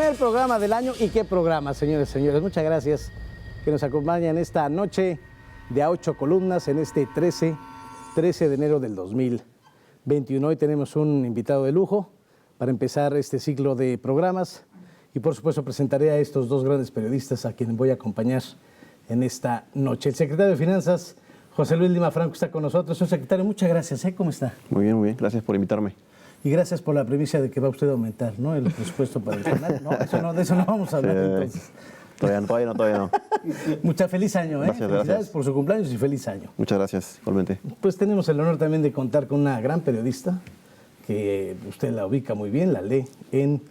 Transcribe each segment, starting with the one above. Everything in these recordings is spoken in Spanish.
primer programa del año. ¿Y qué programa, señores y señores? Muchas gracias que nos acompañan esta noche de a 8 columnas en este 13 de enero del 2021. Hoy tenemos un invitado de lujo para empezar este ciclo de programas y por supuesto presentaré a estos dos grandes periodistas a quienes voy a acompañar en esta noche. El secretario de Finanzas, José Luis Lima Franco, está con nosotros. Señor secretario, muchas gracias. ¿Cómo está? Muy bien. Gracias por invitarme. Y gracias por la premisa de que va usted a aumentar, ¿no?, el presupuesto para el canal. No, de eso no vamos a hablar entonces. Todavía no. Mucha feliz año, ¿eh? Gracias, Felicidades por su cumpleaños y feliz año. Muchas gracias, igualmente. Pues tenemos el honor también de contar con una gran periodista que usted la ubica muy bien, la lee en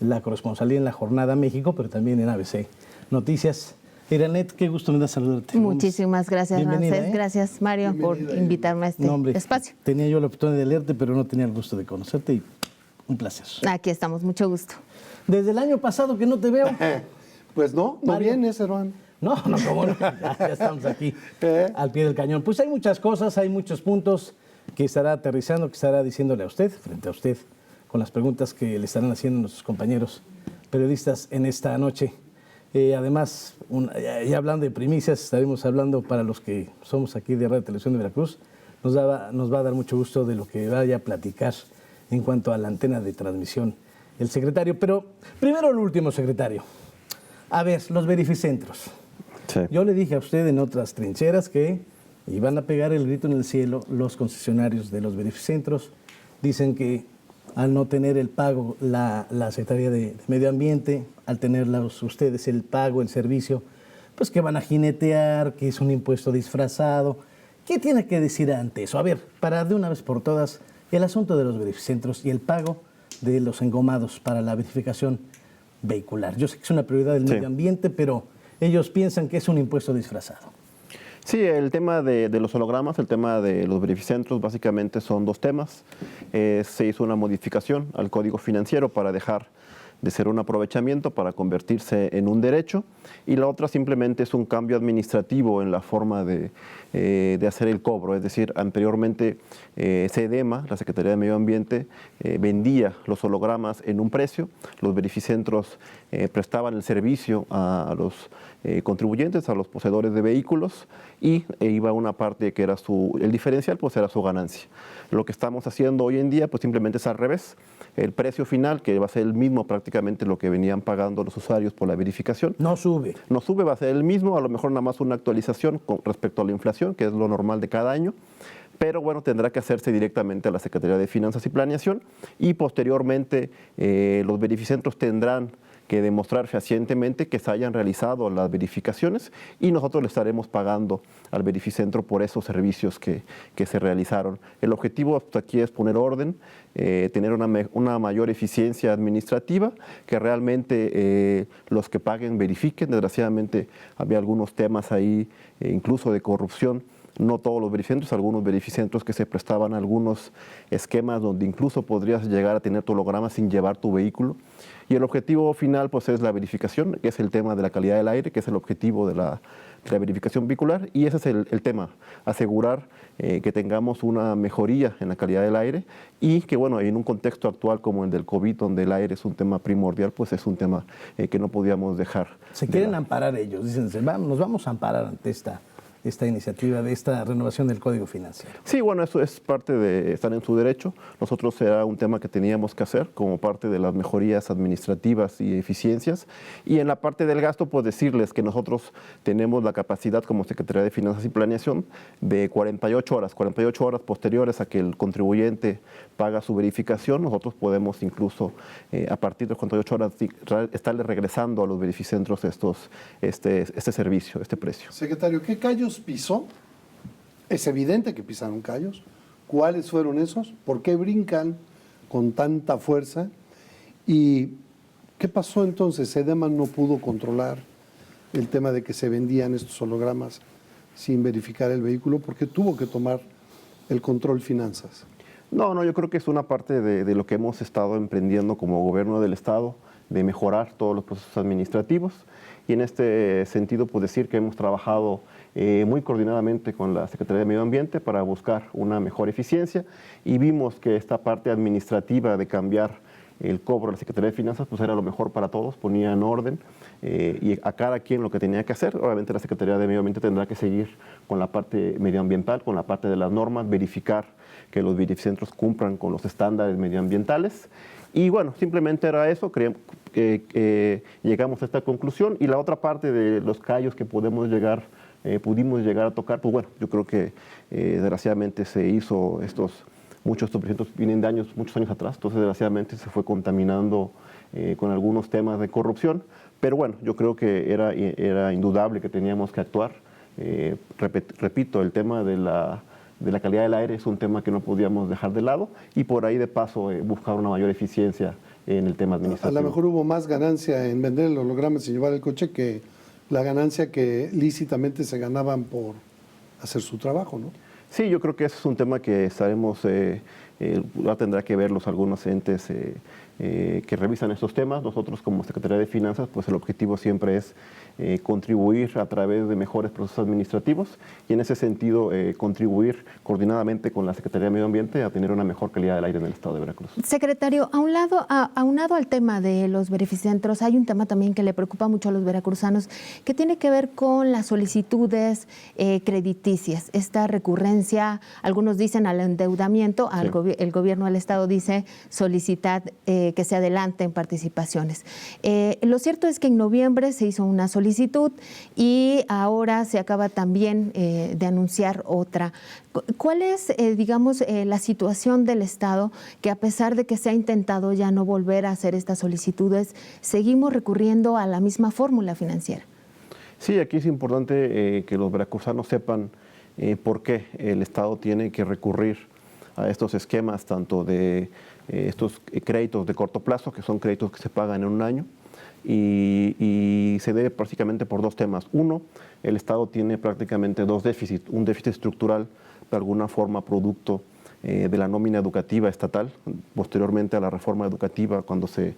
la corresponsalía en La Jornada México, pero también en ABC Noticias. Iranet, qué gusto me da saludarte. Muchísimas gracias, Ramsés. Gracias, Mario, por invitarme a este espacio. Tenía yo la oportunidad de leerte, pero no tenía el gusto de conocerte y un placer. Aquí estamos, mucho gusto. Desde el año pasado que no te veo. Pues no vienes, hermano. No, cómo no. Ya estamos aquí al pie del cañón. Pues hay muchas cosas, hay muchos puntos que estará aterrizando, que estará diciéndole a usted, frente a usted, con las preguntas que le estarán haciendo nuestros compañeros periodistas en esta noche. Además, ya hablando de primicias, estaremos hablando para los que somos aquí de Radio Televisión de Veracruz. Nos va a dar mucho gusto de lo que vaya a platicar en cuanto a la antena de transmisión el secretario. Pero primero lo último, secretario. A ver, los verificentros. Sí. Yo le dije a usted en otras trincheras que iban a pegar el grito en el cielo los concesionarios de los verificentros. Dicen que al no tener el pago la Secretaría de Medio Ambiente, al tener ustedes el pago, el servicio, pues que van a jinetear, que es un impuesto disfrazado. ¿Qué tiene que decir ante eso? A ver, para de una vez por todas, el asunto de los verificentros y el pago de los engomados para la verificación vehicular. Yo sé que es una prioridad del medio ambiente, pero ellos piensan que es un impuesto disfrazado. Sí, el tema de los hologramas, el tema de los verificentros, básicamente son dos temas. Se hizo una modificación al Código Financiero para dejar de ser un aprovechamiento para convertirse en un derecho, y la otra simplemente es un cambio administrativo en la forma de hacer el cobro. Es decir, anteriormente SEDEMA, la Secretaría de Medio Ambiente, vendía los hologramas en un precio, los verificentros prestaban el servicio a los contribuyentes, a los poseedores de vehículos, y iba una parte que era el diferencial, pues era su ganancia. Lo que estamos haciendo hoy en día, pues simplemente es al revés. El precio final, que va a ser el mismo prácticamente lo que venían pagando los usuarios por la verificación. No sube, va a ser el mismo, a lo mejor nada más una actualización con respecto a la inflación, que es lo normal de cada año. Pero bueno, tendrá que hacerse directamente a la Secretaría de Finanzas y Planeación, y posteriormente los verificentros tendrán que demostrar fehacientemente que se hayan realizado las verificaciones, y nosotros le estaremos pagando al verificentro por esos servicios que se realizaron. El objetivo aquí es poner orden, tener una mayor eficiencia administrativa, que realmente los que paguen verifiquen. Desgraciadamente había algunos temas ahí, incluso de corrupción. No todos los verificentros, algunos verificentros que se prestaban a algunos esquemas donde incluso podrías llegar a tener tu holograma sin llevar tu vehículo. Y el objetivo final pues es la verificación, que es el tema de la calidad del aire, que es el objetivo de la verificación vehicular, y ese es el tema, asegurar que tengamos una mejoría en la calidad del aire, y que bueno, en un contexto actual como el del COVID, donde el aire es un tema primordial, pues es un tema que no podíamos dejar. Se quieren amparar ellos, dicen, nos vamos a amparar ante esta iniciativa de esta renovación del Código Financiero. Sí, bueno, eso es parte de estar en su derecho. Nosotros era un tema que teníamos que hacer como parte de las mejorías administrativas y eficiencias. Y en la parte del gasto, pues decirles que nosotros tenemos la capacidad como Secretaría de Finanzas y Planeación de 48 horas posteriores a que el contribuyente paga su verificación. Nosotros podemos incluso a partir de 48 horas estarle regresando a los verificentros este servicio, este precio. Secretario, ¿qué callos pisó? Es evidente que pisaron callos. ¿Cuáles fueron esos? ¿Por qué brincan con tanta fuerza? ¿Y qué pasó entonces? SEDEMA no pudo controlar el tema de que se vendían estos hologramas sin verificar el vehículo, porque tuvo que tomar el control finanzas. No, yo creo que es una parte de lo que hemos estado emprendiendo como gobierno del Estado, de mejorar todos los procesos administrativos, y en este sentido, pues decir que hemos trabajado muy coordinadamente con la Secretaría de Medio Ambiente para buscar una mejor eficiencia, y vimos que esta parte administrativa de cambiar el cobro de la Secretaría de Finanzas pues era lo mejor para todos, ponía en orden y a cada quien lo que tenía que hacer. Obviamente la Secretaría de Medio Ambiente tendrá que seguir con la parte medioambiental, con la parte de las normas, verificar que los verificentros cumplan con los estándares medioambientales. Y bueno, simplemente era eso, llegamos a esta conclusión. Y la otra parte de los callos que pudimos llegar a tocar, pues bueno, yo creo que desgraciadamente se hizo muchos estos proyectos vienen de muchos años atrás, entonces desgraciadamente se fue contaminando con algunos temas de corrupción, pero bueno, yo creo que era indudable que teníamos que actuar. Repito, el tema de la calidad del aire es un tema que no podíamos dejar de lado y por ahí de paso buscar una mayor eficiencia en el tema administrativo. A lo mejor hubo más ganancia en vender el holograma sin llevar el coche que la ganancia que lícitamente se ganaban por hacer su trabajo, ¿no? Sí, yo creo que ese es un tema que sabemos, tendrá que ver algunos entes que revisan estos temas. Nosotros como Secretaría de Finanzas, pues el objetivo siempre es contribuir a través de mejores procesos administrativos y en ese sentido contribuir coordinadamente con la Secretaría de Medio Ambiente a tener una mejor calidad del aire en el estado de Veracruz. Secretario, aunado al tema de los verificentros, hay un tema también que le preocupa mucho a los veracruzanos que tiene que ver con las solicitudes crediticias, esta recurrencia, algunos dicen al endeudamiento, sí. El gobierno del estado dice solicitar que se adelanten participaciones. Lo cierto es que en noviembre se hizo una solicitud y ahora se acaba también de anunciar otra. ¿Cuál es, la situación del Estado que a pesar de que se ha intentado ya no volver a hacer estas solicitudes, seguimos recurriendo a la misma fórmula financiera? Sí, aquí es importante que los veracruzanos sepan por qué el Estado tiene que recurrir a estos esquemas, tanto de estos créditos de corto plazo, que son créditos que se pagan en un año, y se debe básicamente por dos temas. Uno, el Estado tiene prácticamente dos déficits, un déficit estructural de alguna forma producto de la nómina educativa estatal, posteriormente a la reforma educativa cuando se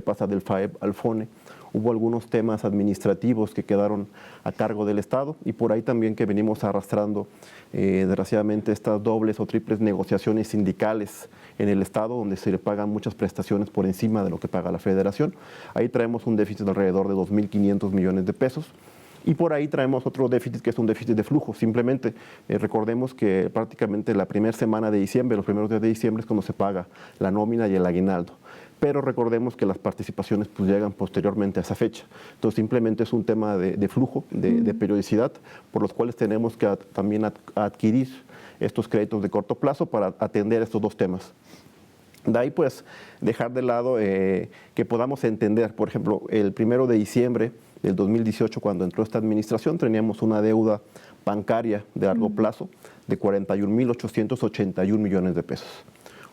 pasa del FAEP al FONE. Hubo algunos temas administrativos que quedaron a cargo del Estado y por ahí también que venimos arrastrando desgraciadamente estas dobles o triples negociaciones sindicales en el Estado donde se le pagan muchas prestaciones por encima de lo que paga la Federación. Ahí traemos un déficit de alrededor de 2.500 millones de pesos. Y por ahí traemos otro déficit que es un déficit de flujo. Simplemente recordemos que prácticamente la primera semana de diciembre, los primeros días de diciembre es cuando se paga la nómina y el aguinaldo. Pero recordemos que las participaciones pues llegan posteriormente a esa fecha. Entonces simplemente es un tema de flujo, de periodicidad, por los cuales tenemos que también adquirir estos créditos de corto plazo para atender estos dos temas. De ahí pues dejar de lado que podamos entender, por ejemplo, el 1 de diciembre del 2018 cuando entró esta administración teníamos una deuda bancaria de largo plazo de 41.881 millones de pesos.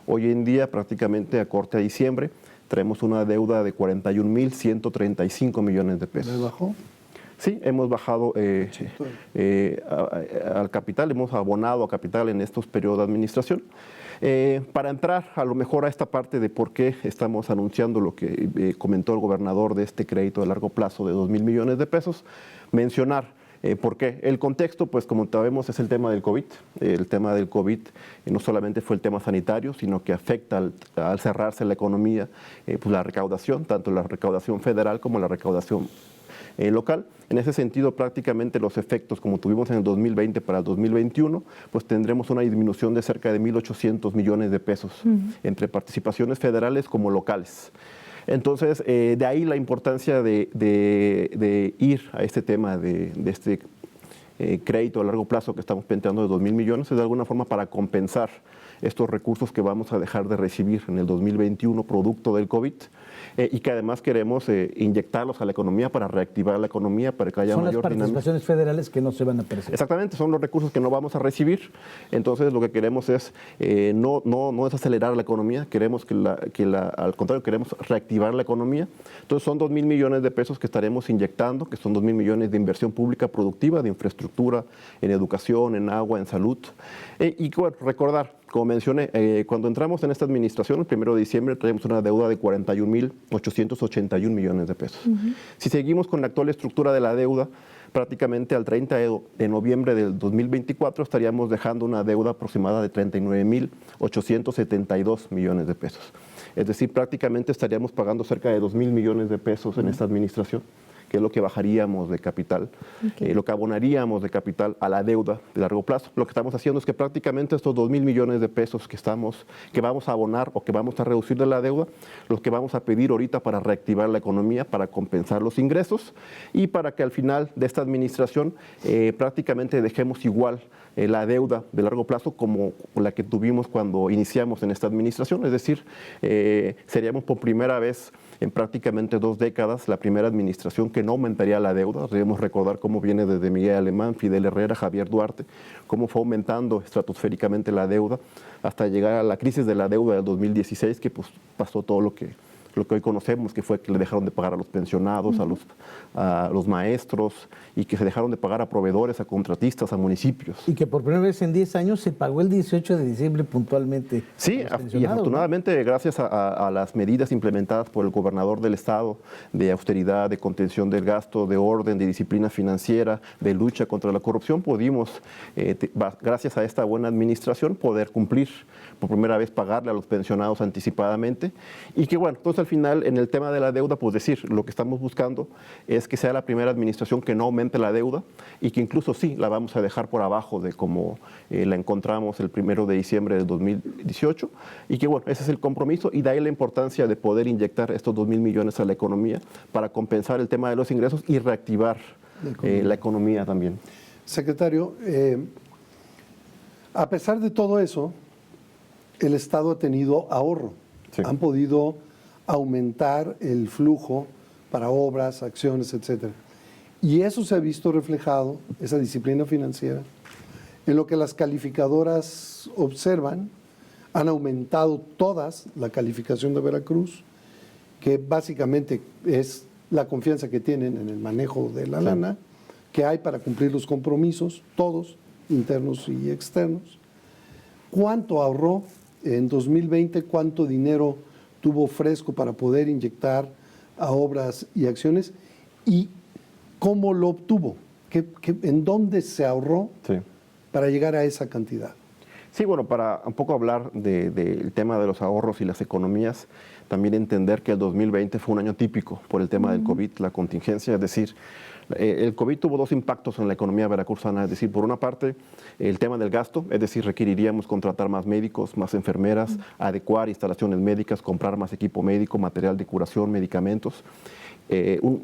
Hoy en día prácticamente a corte a diciembre traemos una deuda de 41.135 millones de pesos. ¿Me bajó? Sí, hemos bajado al capital, hemos abonado a capital en estos periodos de administración. Para entrar a lo mejor a esta parte de por qué estamos anunciando lo que comentó el gobernador de este crédito de largo plazo de 2.000 millones de pesos, mencionar por qué. El contexto, pues como sabemos, es el tema del COVID. El tema del COVID no solamente fue el tema sanitario, sino que afecta al cerrarse la economía, pues la recaudación, tanto la recaudación federal como la recaudación local. En ese sentido, prácticamente los efectos, como tuvimos en el 2020 para el 2021, pues tendremos una disminución de cerca de 1.800 millones de pesos entre participaciones federales como locales. Entonces, de ahí la importancia de ir a este tema de este crédito a largo plazo que estamos planteando de 2.000 millones, es de alguna forma para compensar estos recursos que vamos a dejar de recibir en el 2021 producto del COVID y que además queremos inyectarlos a la economía para reactivar la economía, para que haya mayor dinámica. Son las participaciones federales que no se van a percibir. Exactamente, son los recursos que no vamos a recibir. Entonces lo que queremos es no desacelerar la economía, queremos al contrario, queremos reactivar la economía. Entonces son 2.000 millones de pesos que estaremos inyectando, que son 2.000 millones de inversión pública productiva, de infraestructura, en educación, en agua, en salud. Y bueno, recordar, como mencioné, cuando entramos en esta administración, el 1 de diciembre, traemos una deuda de 41.881 millones de pesos. Si seguimos con la actual estructura de la deuda, prácticamente al 30 de noviembre del 2024 estaríamos dejando una deuda aproximada de 39.872 millones de pesos. Es decir, prácticamente estaríamos pagando cerca de 2.000 millones de pesos en esta administración, que es lo que bajaríamos de capital, lo que abonaríamos de capital a la deuda de largo plazo. Lo que estamos haciendo es que prácticamente estos 2.000 millones de pesos que vamos a abonar o que vamos a reducir de la deuda, los que vamos a pedir ahorita para reactivar la economía, para compensar los ingresos y para que al final de esta administración prácticamente dejemos igual la deuda de largo plazo como la que tuvimos cuando iniciamos en esta administración. Es decir, seríamos por primera vez en prácticamente 2 décadas la primera administración que no aumentaría la deuda. Debemos recordar cómo viene desde Miguel Alemán, Fidel Herrera, Javier Duarte, cómo fue aumentando estratosféricamente la deuda hasta llegar a la crisis de la deuda del 2016, que pues, pasó todo lo que hoy conocemos, que fue que le dejaron de pagar a los pensionados, a los maestros, y que se dejaron de pagar a proveedores, a contratistas, a municipios. Y que por primera vez en 10 años se pagó el 18 de diciembre puntualmente. Sí, y afortunadamente, ¿no? Gracias a las medidas implementadas por el gobernador del estado de austeridad, de contención del gasto, de orden, de disciplina financiera, de lucha contra la corrupción, pudimos, gracias a esta buena administración, poder cumplir por primera vez, pagarle a los pensionados anticipadamente. Y que bueno, entonces al final en el tema de la deuda, pues decir, lo que estamos buscando es que sea la primera administración que no aumente la deuda y que incluso sí la vamos a dejar por abajo de como la encontramos el 1 de diciembre de 2018, y que bueno, ese es el compromiso, y de ahí la importancia de poder inyectar estos 2.000 millones a la economía para compensar el tema de los ingresos y reactivar la economía también. Secretario, a pesar de todo eso, el Estado ha tenido ahorro. Sí. Han podido aumentar el flujo para obras, acciones, etcétera. Y eso se ha visto reflejado, esa disciplina financiera, en lo que las calificadoras observan. Han aumentado todas la calificación de Veracruz, que básicamente es la confianza que tienen en el manejo de la lana, que hay para cumplir los compromisos, todos, internos y externos. ¿Cuánto ahorró en 2020? ¿Cuánto dinero tuvo fresco para poder inyectar a obras y acciones? ¿Y cómo lo obtuvo? ¿En dónde se ahorró para llegar a esa cantidad? Sí, bueno, para un poco hablar del tema de los ahorros y las economías, también entender que el 2020 fue un año típico por el tema del COVID, la contingencia, es decir, el COVID tuvo 2 impactos en la economía veracruzana, es decir, por una parte, el tema del gasto, es decir, requeriríamos contratar más médicos, más enfermeras, adecuar instalaciones médicas, comprar más equipo médico, material de curación, medicamentos,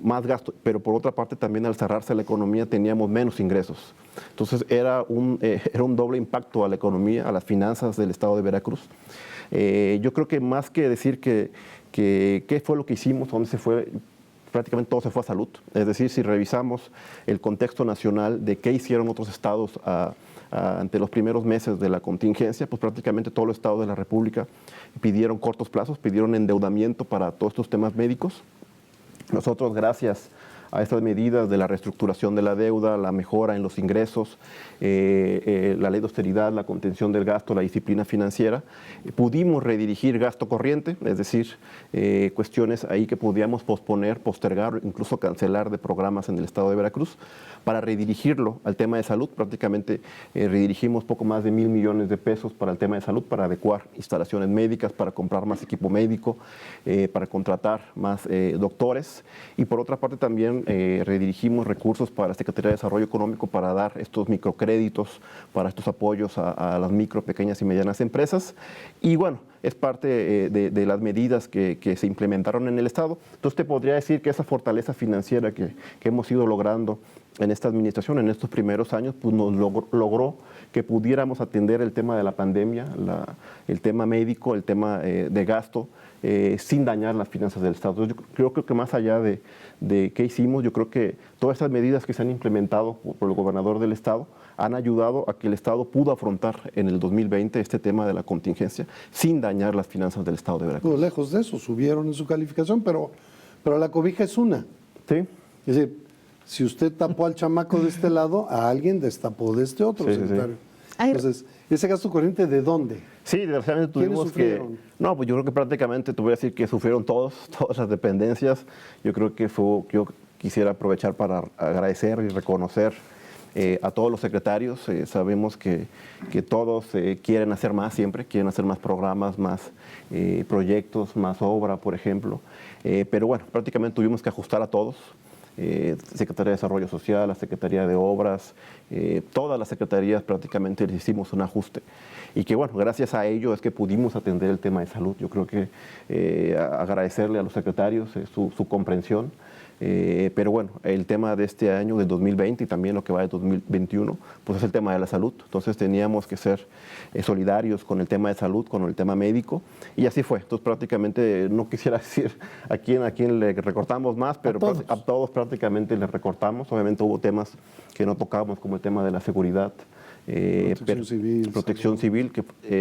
más gasto, pero por otra parte también al cerrarse la economía teníamos menos ingresos. Entonces era un doble impacto a la economía, a las finanzas del estado de Veracruz. Yo creo que más que decir qué fue lo que hicimos, dónde se fue, prácticamente todo se fue a salud. Es decir, si revisamos el contexto nacional de qué hicieron otros estados ante los primeros meses de la contingencia, pues prácticamente todos los estados de la República pidieron cortos plazos, pidieron endeudamiento para todos estos temas médicos. Nosotros, gracias a estas medidas de la reestructuración de la deuda, la mejora en los ingresos, la ley de austeridad, la contención del gasto, la disciplina financiera, pudimos redirigir gasto corriente, es decir, cuestiones ahí que podíamos posponer, postergar, incluso cancelar de programas en el estado de Veracruz, para redirigirlo al tema de salud. Prácticamente redirigimos poco más de 1.000 millones de pesos para el tema de salud, para adecuar instalaciones médicas, para comprar más equipo médico, para contratar más doctores, y por otra parte también redirigimos recursos para la Secretaría de Desarrollo Económico para dar estos microcréditos, para estos apoyos a las micro, pequeñas y medianas empresas. Y bueno, es parte de las medidas que se implementaron en el Estado. Entonces te podría decir que esa fortaleza financiera que hemos ido logrando en esta administración, en estos primeros años, pues nos logró que pudiéramos atender el tema de la pandemia, el tema médico, el tema de gasto, sin dañar las finanzas del Estado. Yo creo que más allá de qué hicimos, yo creo que todas estas medidas que se han implementado por el gobernador del Estado han ayudado a que el Estado pudo afrontar en el 2020 este tema de la contingencia sin dañar las finanzas del Estado de Veracruz. Pues lejos de eso, subieron en su calificación, pero la cobija es una. Sí. Es decir, si usted tapó al chamaco de este lado, a alguien destapó de este otro, secretario. Sí. Entonces, ¿Ese gasto corriente de dónde? Sí, desgraciadamente ¿Quiénes tuvimos que... sufrieron? No, pues yo creo que prácticamente te voy a decir que sufrieron todas las dependencias. Yo creo que yo quisiera aprovechar para agradecer y reconocer a todos los secretarios. Sabemos que todos quieren hacer más siempre, quieren hacer más programas, más proyectos, más obra, por ejemplo. Pero bueno, prácticamente tuvimos que ajustar a todos. Secretaría de Desarrollo Social, la Secretaría de Obras, todas las secretarías prácticamente les hicimos un ajuste. Y que bueno, gracias a ello es que pudimos atender el tema de salud. Yo creo que agradecerle a los secretarios su comprensión. Pero bueno, el tema de este año, del 2020 y también lo que va de 2021, pues es el tema de la salud. Entonces teníamos que ser solidarios con el tema de salud, con el tema médico, y así fue. Entonces prácticamente, no quisiera decir a quién le recortamos más, pero a todos prácticamente le recortamos. Obviamente hubo temas que no tocábamos, como el tema de la seguridad, protección civil,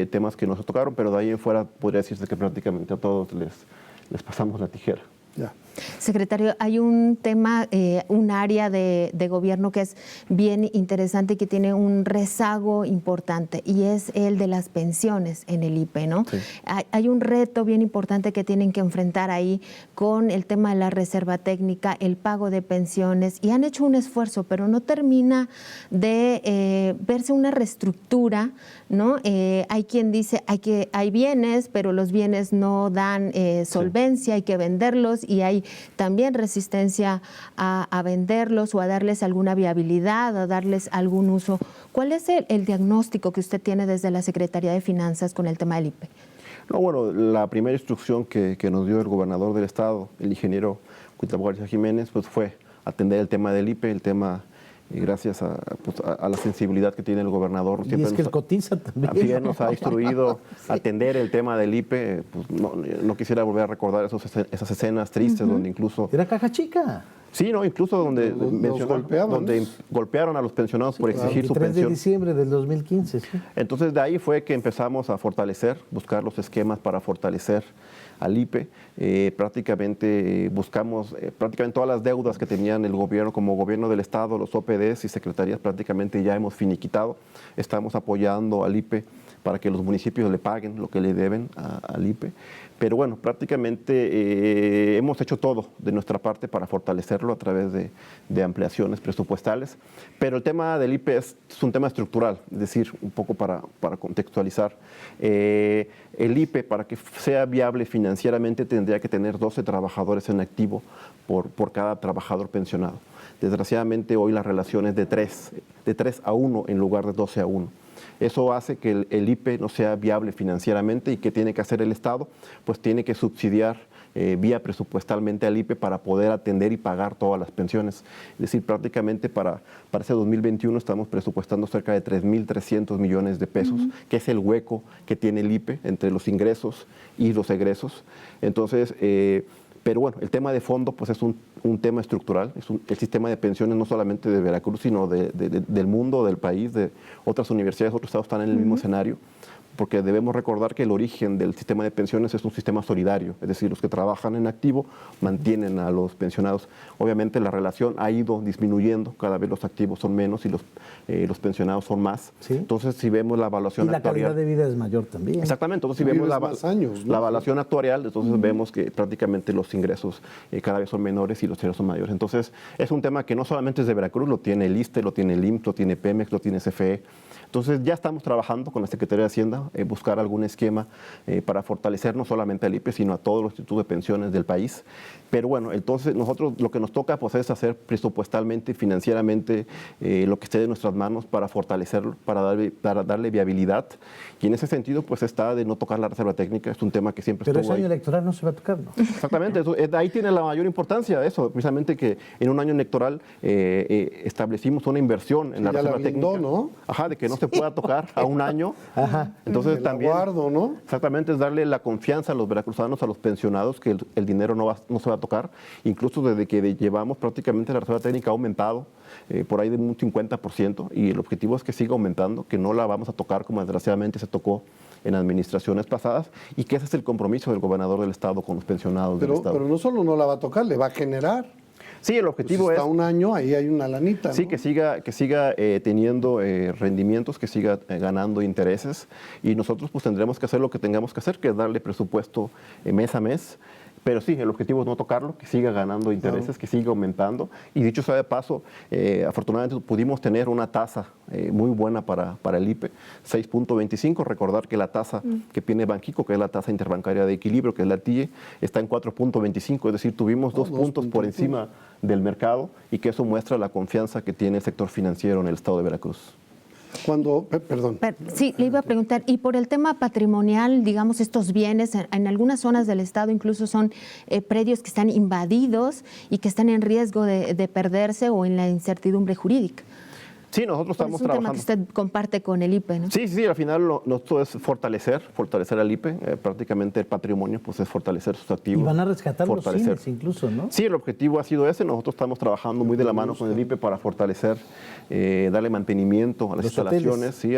temas que no se tocaron, pero de ahí en fuera podría decirse que prácticamente a todos les pasamos la tijera. Ya. Secretario, hay un tema, un área de gobierno que es bien interesante y que tiene un rezago importante, y es el de las pensiones en el IPE, ¿no? Sí. Hay un reto bien importante que tienen que enfrentar ahí con el tema de la reserva técnica, el pago de pensiones, y han hecho un esfuerzo, pero no termina de verse una reestructura, ¿no? Hay quien dice hay bienes, pero los bienes no dan solvencia, hay que venderlos, y hay también resistencia a venderlos o a darles alguna viabilidad, a darles algún uso. ¿Cuál es el diagnóstico que usted tiene desde la Secretaría de Finanzas con el tema del IPE? No, bueno, la primera instrucción que nos dio el gobernador del estado, el ingeniero Cuitlahua García Jiménez, pues fue atender el tema del IPE, el tema gracias a la sensibilidad que tiene el gobernador. Y es que él cotiza también. Nos ha instruido atender el tema del IPE. Pues no quisiera volver a recordar esas escenas tristes donde incluso... Era caja chica. Sí, no, incluso donde golpearon a los pensionados por exigir su pensión. 3 de diciembre del 2015, sí. Entonces de ahí fue que empezamos a fortalecer, buscar los esquemas para fortalecer al IPE. Prácticamente buscamos prácticamente todas las deudas que tenían el gobierno, como gobierno del estado, los OPDs y secretarías, prácticamente ya hemos finiquitado. Estamos apoyando al IPE para que los municipios le paguen lo que le deben al IPE. Pero bueno, prácticamente hemos hecho todo de nuestra parte para fortalecerlo a través de ampliaciones presupuestales. Pero el tema del IPE es un tema estructural, es decir, un poco para contextualizar. El IPE, para que sea viable financieramente, tendría que tener 12 trabajadores en activo por cada trabajador pensionado. Desgraciadamente hoy la relación es de 3 a 1 en lugar de 12 a 1. Eso hace que el IPE no sea viable financieramente, y que tiene que hacer el Estado, pues tiene que subsidiar vía presupuestalmente al IPE para poder atender y pagar todas las pensiones. Es decir, prácticamente para ese 2021 estamos presupuestando cerca de 3.300 millones de pesos, que es el hueco que tiene el IPE entre los ingresos y los egresos. Entonces, pero bueno, el tema de fondo pues es un tema estructural. El sistema de pensiones no solamente de Veracruz, sino del mundo, del país, de otras universidades, otros estados están en el mismo escenario, porque debemos recordar que el origen del sistema de pensiones es un sistema solidario, es decir, los que trabajan en activo mantienen a los pensionados. Obviamente la relación ha ido disminuyendo, cada vez los activos son menos y los pensionados son más. ¿Sí? Entonces, si vemos la evaluación actuarial... Y la calidad de vida es mayor también. Exactamente, entonces si vemos la evaluación actuarial, entonces vemos que prácticamente los ingresos cada vez son menores y los ingresos son mayores. Entonces, es un tema que no solamente es de Veracruz, lo tiene el ISSSTE, lo tiene el IMSS, lo tiene Pemex, lo tiene CFE. Entonces ya estamos trabajando con la Secretaría de Hacienda, buscar algún esquema para fortalecer no solamente al IPE, sino a todos los institutos de pensiones del país. Pero bueno, entonces nosotros lo que nos toca pues, es hacer presupuestalmente, financieramente, lo que esté de nuestras manos para fortalecerlo, para darle viabilidad. Y en ese sentido pues está de no tocar la reserva técnica, es un tema que siempre Pero estuvo ese año ahí. electoral no se va a tocar, ¿no? Exactamente, ahí tiene la mayor importancia eso, precisamente que en un año electoral establecimos una inversión en la reserva técnica. ¿No? Ajá, de que no se pueda tocar a un año. Ajá. Entonces también, aguardo, ¿no? Exactamente, es darle la confianza a los veracruzanos, a los pensionados, que el dinero no se va a tocar. Incluso desde que llevamos prácticamente la reserva técnica ha aumentado por ahí de un 50%, y el objetivo es que siga aumentando, que no la vamos a tocar como desgraciadamente se tocó en administraciones pasadas, y que ese es el compromiso del gobernador del estado con los pensionados del estado. Pero no solo no la va a tocar, le va a generar. Sí, el objetivo Pues es... está un año, ahí hay una lanita, Sí, ¿no? que siga teniendo rendimientos, que siga ganando intereses, y nosotros pues tendremos que hacer lo que tengamos que hacer, que es darle presupuesto mes a mes. Pero sí, el objetivo es no tocarlo, que siga ganando intereses, que siga aumentando. Y dicho sea de paso, afortunadamente pudimos tener una tasa muy buena para el IPE, 6.25. Recordar que la tasa que tiene Banxico, que es la tasa interbancaria de equilibrio, que es la TIE, está en 4.25. Es decir, tuvimos 2 puntos por encima del mercado, y que eso muestra la confianza que tiene el sector financiero en el estado de Veracruz. Perdón. Sí, le iba a preguntar, y por el tema patrimonial, digamos, estos bienes, en algunas zonas del estado incluso son predios que están invadidos y que están en riesgo de perderse o en la incertidumbre jurídica. Sí, nosotros estamos Es un tema que usted comparte con el IPE, ¿no? Sí, al final nuestro es fortalecer al IPE, prácticamente el patrimonio, pues es fortalecer sus activos. Y van a rescatar los cines incluso, ¿no? Sí, el objetivo ha sido ese. Nosotros estamos trabajando muy de la mano con el IPE para fortalecer, darle mantenimiento a las instalaciones. Sí,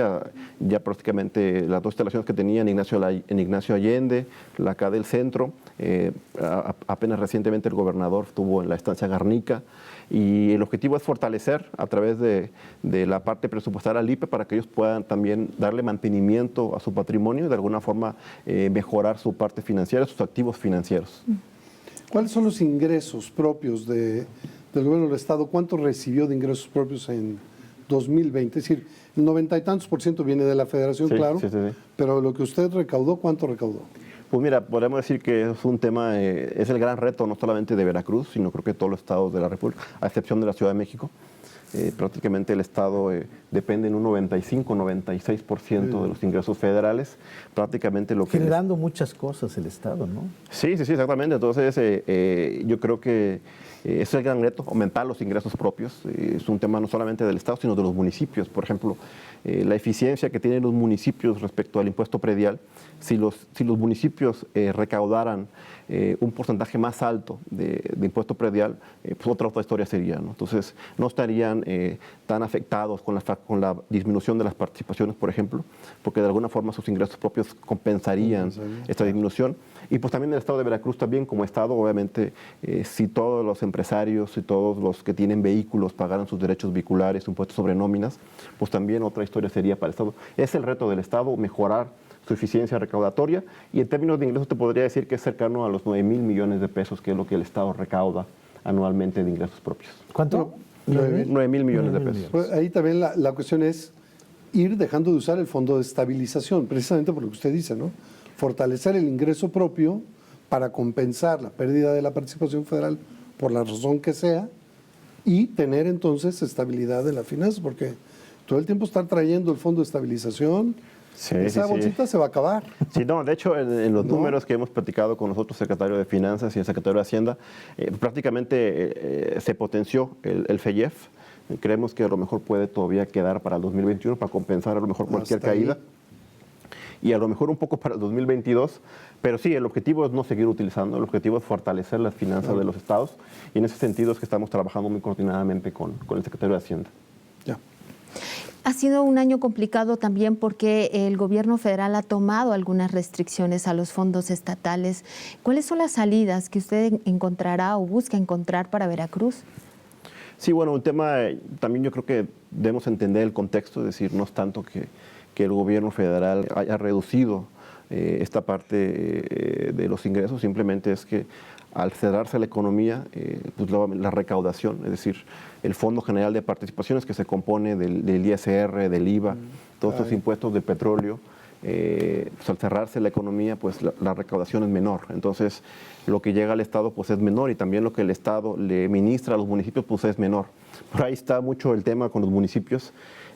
ya prácticamente las 2 instalaciones que tenía en Ignacio Allende, la acá del centro. Apenas recientemente el gobernador estuvo en la estancia Garnica. Y el objetivo es fortalecer a través de la parte presupuestaria al IPE para que ellos puedan también darle mantenimiento a su patrimonio y de alguna forma mejorar su parte financiera, sus activos financieros. ¿Cuáles son los ingresos propios del gobierno del Estado? ¿Cuánto recibió de ingresos propios en 2020? Es decir, el 90 y tantos % viene de la Federación, Sí, claro, sí. pero lo que usted recaudó, ¿cuánto recaudó? Pues mira, podemos decir que es un tema, es el gran reto no solamente de Veracruz, sino creo que de todos los estados de la República, a excepción de la Ciudad de México. Prácticamente el Estado depende en un 95-96% de los ingresos federales. Prácticamente lo que... Generando muchas cosas el Estado, ¿no? Sí, exactamente. Entonces, yo creo que ese es el gran reto, aumentar los ingresos propios. Es un tema no solamente del Estado, sino de los municipios. Por ejemplo, la eficiencia que tienen los municipios respecto al impuesto predial. Si los municipios recaudaran un porcentaje más alto de impuesto predial, pues otra historia sería, ¿no? Entonces, no estarían tan afectados con la disminución de las participaciones, por ejemplo, porque de alguna forma sus ingresos propios compensarían esta disminución. Y pues también el Estado de Veracruz también como Estado, obviamente, si todos los empresarios y todos los que tienen vehículos pagaran sus derechos vehiculares, impuestos sobre nóminas, pues también otra historia sería para el Estado. Es el reto del Estado, mejorar su eficiencia recaudatoria, y en términos de ingresos te podría decir que es cercano a los 9,000 millones de pesos, que es lo que el Estado recauda anualmente de ingresos propios. ¿Cuánto? 9,000 millones de pesos. Pues ahí también la cuestión es ir dejando de usar el fondo de estabilización, precisamente por lo que usted dice, ¿no? Fortalecer el ingreso propio para compensar la pérdida de la participación federal por la razón que sea, y tener entonces estabilidad de la finanza, porque todo el tiempo estar trayendo el fondo de estabilización, esa bolsita se va a acabar. Sí, no, de hecho, en los números que hemos platicado con nosotros, secretario de Finanzas y el secretario de Hacienda, prácticamente se potenció el FEIEF. Creemos que a lo mejor puede todavía quedar para el 2021 para compensar a lo mejor cualquier caída. Y a lo mejor un poco para el 2022, pero sí, el objetivo es no seguir utilizando, el objetivo es fortalecer las finanzas de los estados, y en ese sentido es que estamos trabajando muy coordinadamente con el secretario de Hacienda. Ya. Ha sido un año complicado también porque el gobierno federal ha tomado algunas restricciones a los fondos estatales. ¿Cuáles son las salidas que usted encontrará o busca encontrar para Veracruz? Sí, bueno, un tema, también yo creo que debemos entender el contexto, es decir, no es tanto que el gobierno federal haya reducido esta parte de los ingresos, simplemente es que al cerrarse la economía, pues la recaudación, es decir, el Fondo General de Participaciones, que se compone del ISR, del IVA, todos estos impuestos de petróleo, pues al cerrarse la economía, pues la recaudación es menor. Entonces, lo que llega al Estado pues es menor, y también lo que el Estado le ministra a los municipios pues es menor. Por ahí está mucho el tema con los municipios,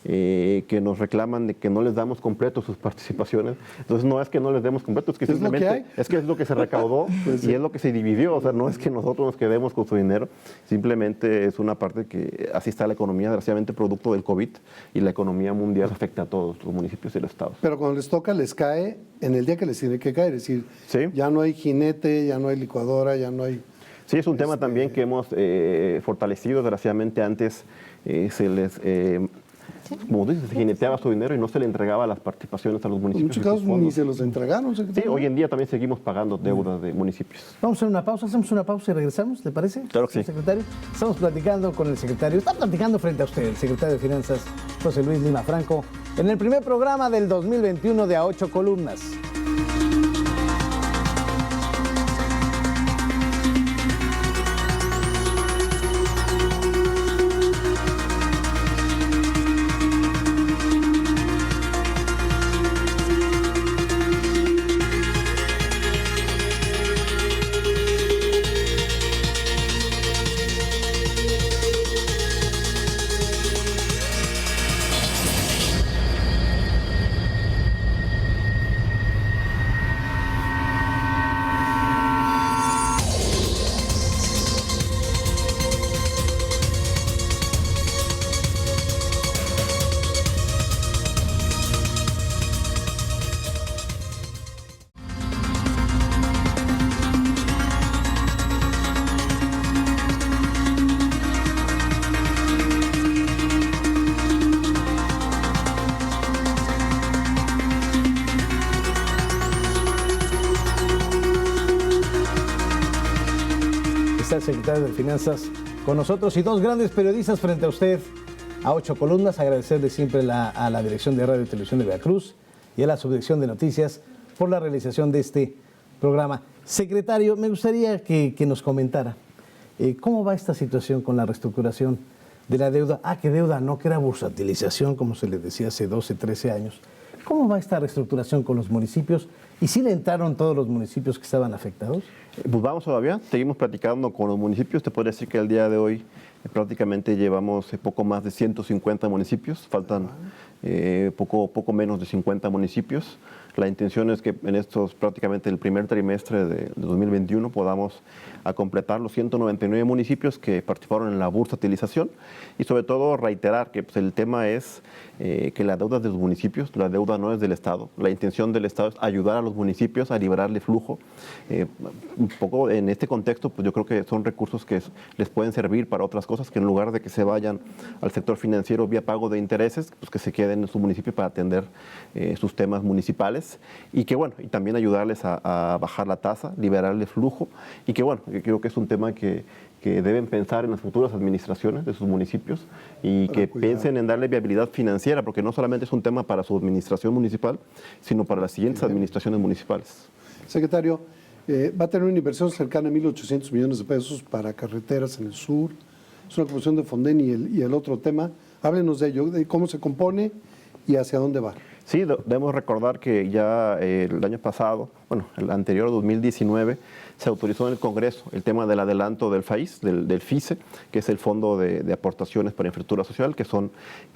que nos reclaman de que no les damos completo sus participaciones. Entonces no es que no les demos completo, es que simplemente es que es lo que se recaudó y es lo que se dividió. O sea, no es que nosotros nos quedemos con su dinero, simplemente es una parte que así está la economía, desgraciadamente producto del COVID, y la economía mundial afecta a todos los municipios y los estados. Pero cuando les toca, les cae en el día que les tiene que caer, es decir, ¿Sí? Ya no hay jinete, ya no hay licuadora, ya no hay... Sí, es un tema también que hemos fortalecido. Desgraciadamente antes se les como tú dices, se jineteaba su dinero y no se le entregaba las participaciones a los En municipios. muchos de sus casos fondos. ni se los entregaron, Sí, secretario. hoy en día también seguimos pagando deudas de municipios. Vamos a hacer una pausa, hacemos una pausa y regresamos, ¿le parece? Claro que sí. Secretario, estamos platicando con el secretario, está platicando frente a usted, el secretario de Finanzas, José Luis Lima Franco, en el primer programa del 2021 de A 8 Columnas. Está el secretario de Finanzas con nosotros y dos grandes periodistas frente a usted, a 8 Columnas. Agradecerle siempre a la Dirección de Radio y Televisión de Veracruz y a la Subdirección de Noticias por la realización de este programa. Secretario, me gustaría que nos comentara cómo va esta situación con la reestructuración de la deuda. Que deuda no, que era bursatilización, como se les decía hace 12, 13 años. ¿Cómo va esta reestructuración con los municipios? ¿Y si le entraron todos los municipios que estaban afectados? Pues vamos todavía, seguimos platicando con los municipios. Te podría decir que el día de hoy prácticamente llevamos poco más de 150 municipios, faltan poco menos de 50 municipios. La intención es que en estos prácticamente el primer trimestre de 2021 podamos completar los 199 municipios que participaron en la bursatilización y sobre todo reiterar que pues, el tema es que la deuda de los municipios, la deuda no es del Estado. La intención del Estado es ayudar a los municipios a liberarle flujo. Un poco en este contexto, pues yo creo que son recursos que les pueden servir para otras cosas, que en lugar de que se vayan al sector financiero vía pago de intereses, pues que se queden en su municipio para atender sus temas municipales y que bueno, y también ayudarles a bajar la tasa, liberarle flujo y que bueno, yo creo que es un tema que deben pensar en las futuras administraciones de sus municipios y que piensen en darle viabilidad financiera, porque no solamente es un tema para su administración municipal, sino para las siguientes administraciones municipales. Secretario, va a tener una inversión cercana a 1.800 millones de pesos para carreteras en el sur. Es una comisión de Fonden y el otro tema. Háblenos de ello, de cómo se compone y hacia dónde va. Sí, debemos recordar que ya el año pasado, bueno, el anterior 2019, se autorizó en el Congreso el tema del adelanto del FAIS, del FICE, que es el Fondo de Aportaciones para Infraestructura Social, que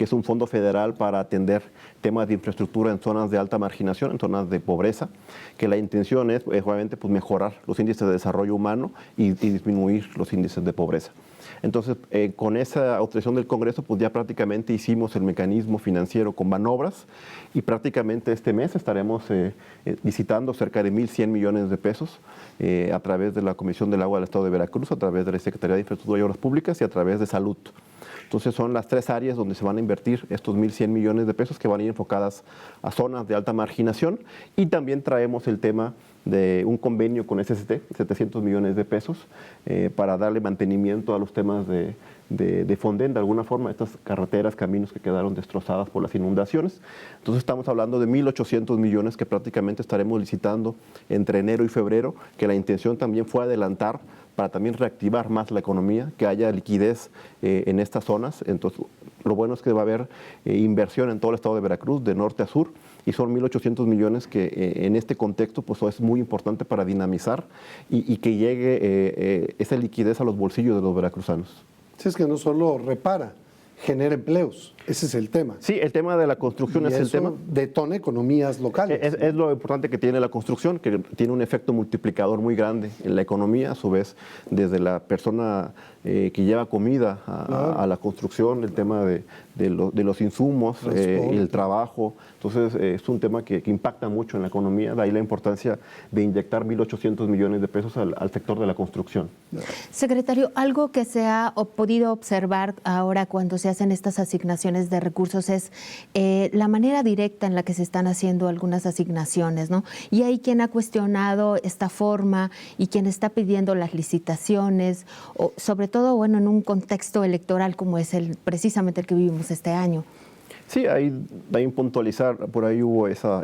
es un fondo federal para atender temas de infraestructura en zonas de alta marginación, en zonas de pobreza, que la intención es obviamente pues, mejorar los índices de desarrollo humano y disminuir los índices de pobreza. Entonces, con esa autorización del Congreso, pues ya prácticamente hicimos el mecanismo financiero con Banobras y prácticamente este mes estaremos visitando cerca de 1.100 millones de pesos a través de la Comisión del Agua del Estado de Veracruz, a través de la Secretaría de Infraestructura y Obras Públicas y a través de Salud. Entonces son las tres áreas donde se van a invertir estos 1.100 millones de pesos que van a ir enfocadas a zonas de alta marginación y también traemos el tema de un convenio con SST, 700 millones de pesos, para darle mantenimiento a los temas de Fonden, de alguna forma, estas carreteras, caminos que quedaron destrozadas por las inundaciones. Entonces estamos hablando de 1.800 millones que prácticamente estaremos licitando entre enero y febrero, que la intención también fue adelantar para también reactivar más la economía, que haya liquidez en estas zonas. Entonces, lo bueno es que va a haber inversión en todo el estado de Veracruz, de norte a sur, y son 1.800 millones que en este contexto pues, es muy importante para dinamizar y que llegue esa liquidez a los bolsillos de los veracruzanos. Si es que no solo repara, genera empleos. Ese es el tema. Sí, el tema de la construcción Y es el eso tema. detona economías locales. Es lo importante que tiene la construcción, que tiene un efecto multiplicador muy grande en la economía, a su vez, desde la persona que lleva comida a la construcción, el tema de los insumos y el trabajo. Entonces, es un tema que impacta mucho en la economía, de ahí la importancia de inyectar 1.800 millones de pesos al sector de la construcción. Secretario, algo que se ha podido observar ahora cuando se hacen estas asignaciones de recursos es la manera directa en la que se están haciendo algunas asignaciones, ¿no? Y hay quien ha cuestionado esta forma y quien está pidiendo las licitaciones, o sobre todo, bueno, en un contexto electoral como es precisamente el que vivimos este año. Sí, hay que puntualizar, por ahí hubo esa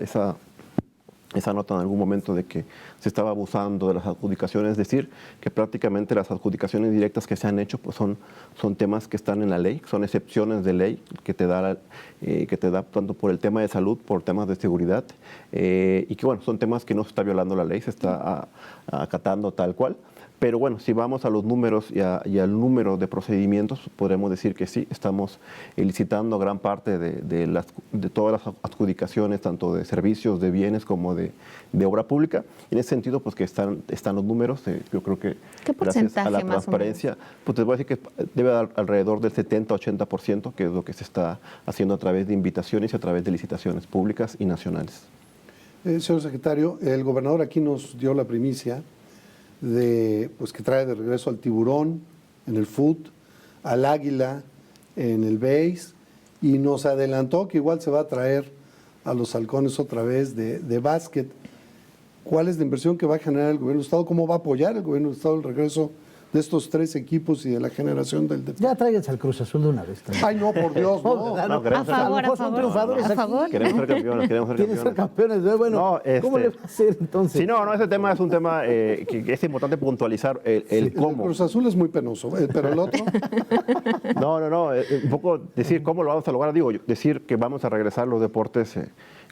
nota en algún momento de que se estaba abusando de las adjudicaciones, es decir, que prácticamente las adjudicaciones directas que se han hecho pues son temas que están en la ley, son excepciones de ley que te da tanto por el tema de salud, por temas de seguridad, y que bueno, son temas que no se está violando la ley, se está acatando tal cual. Pero bueno, si vamos a los números y al número de procedimientos, podremos decir que sí, estamos licitando gran parte de todas las adjudicaciones, tanto de servicios, de bienes como de obra pública. En ese sentido, pues que están los números, yo creo que gracias a la transparencia, pues te voy a decir que debe dar alrededor del 70-80%, que es lo que se está haciendo a través de invitaciones y a través de licitaciones públicas y nacionales. Señor secretario, el gobernador aquí nos dio la primicia pues que trae de regreso al tiburón en el fut, al águila en el base, y nos adelantó que igual se va a traer a los halcones otra vez de básquet. ¿Cuál es la inversión que va a generar el gobierno del Estado? ¿Cómo va a apoyar el gobierno del Estado el regreso de estos 3 equipos y de la generación del deporte? Ya tráiganse al Cruz Azul de una vez también. Ay, no, por Dios, no. A favor. Queremos ser campeones, ¿Quieren ser campeones? Bueno, ¿cómo le va a hacer entonces? Sí, no, ese tema es un tema que es importante puntualizar el cómo. El Cruz Azul es muy penoso, pero el otro... No, un poco decir cómo lo vamos a lograr, decir que vamos a regresar los deportes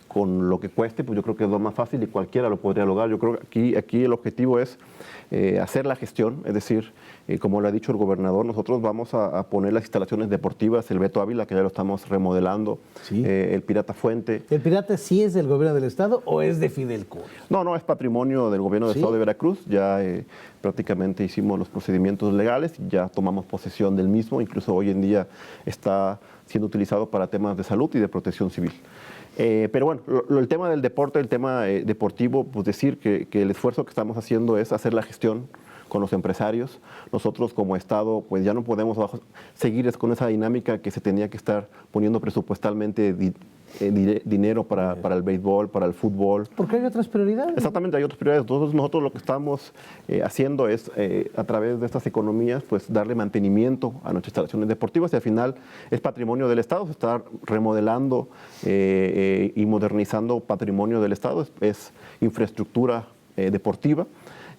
con lo que cueste, pues yo creo que es lo más fácil y cualquiera lo podría lograr. Yo creo que aquí el objetivo es hacer la gestión, es decir, como lo ha dicho el gobernador, nosotros vamos a poner las instalaciones deportivas, el Beto Ávila, que ya lo estamos remodelando, sí. El Pirata Fuente. ¿El Pirata sí es del gobierno del Estado o es de Fidelco? No, es patrimonio del gobierno del Estado de Veracruz, ya prácticamente hicimos los procedimientos legales, ya tomamos posesión del mismo, incluso hoy en día está siendo utilizado para temas de salud y de protección civil. Pero bueno, el tema del deporte, el tema deportivo, pues decir que el esfuerzo que estamos haciendo es hacer la gestión con los empresarios. Nosotros como Estado pues ya no podemos seguir con esa dinámica que se tenía que estar poniendo presupuestalmente dinero para el béisbol, para el fútbol. Porque hay otras prioridades. Exactamente, hay otras prioridades. Entonces nosotros lo que estamos haciendo es, a través de estas economías, pues darle mantenimiento a nuestras instalaciones deportivas y al final es patrimonio del Estado, se está remodelando y modernizando patrimonio del Estado, es infraestructura deportiva.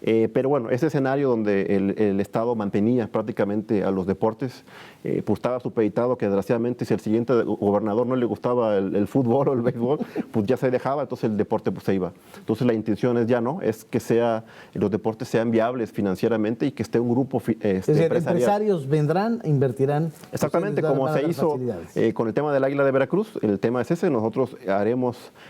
Pero bueno, ese escenario donde el Estado mantenía prácticamente a los deportes, pues estaba supeditado que desgraciadamente si al siguiente gobernador no le gustaba el fútbol o el béisbol, pues ya se dejaba, entonces el deporte pues se iba. Entonces la intención es es que los deportes sean viables financieramente y que esté un grupo empresarial. Empresarios vendrán, invertirán. Exactamente, como se hizo con el tema del Águila de Veracruz, el tema es ese, nosotros